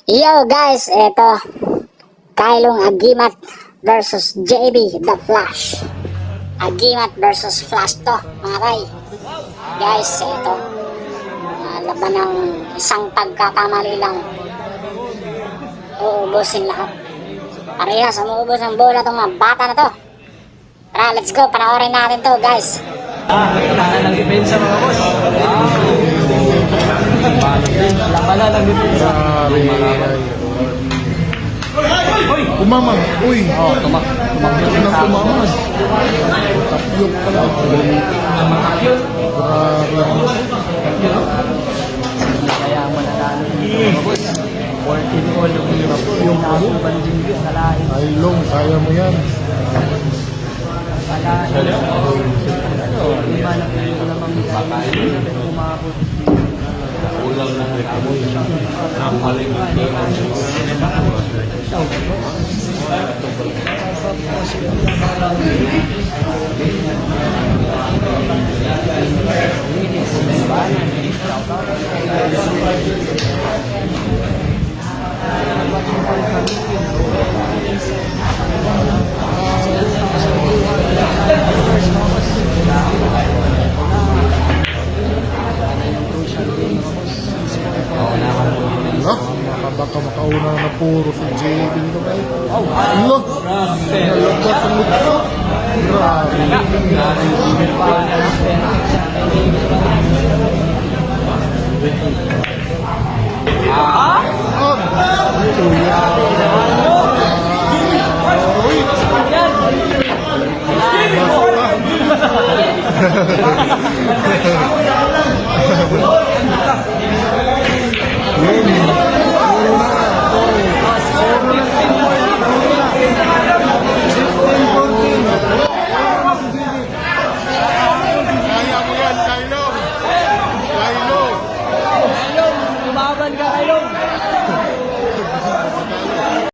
Yo guys, eto Kylong Agimat versus JB The Flash. Agimat versus Flash to mga kay. Guys, eto laban ng isang pagkakamali lang, uubusin lahat. Parehas umuubos ang bola tong mga bata na to. Tara, let's go, panoorin natin to guys. Kailangan ng depensa mga boss. Labanan ng depensa. Umamang, uy! Tumakyo Nang umamang. Tapyok pala. Kaya mananalo mga boss. 14 all yung nabong banjing sa lain. Ay, Long, kaya mo yan. Lima na kayo namang umabot. Ulang na nakaboy. Nampaling Baka makauna na puro si JB nito ay. Allah! Nalabas ang mukha. Grabe.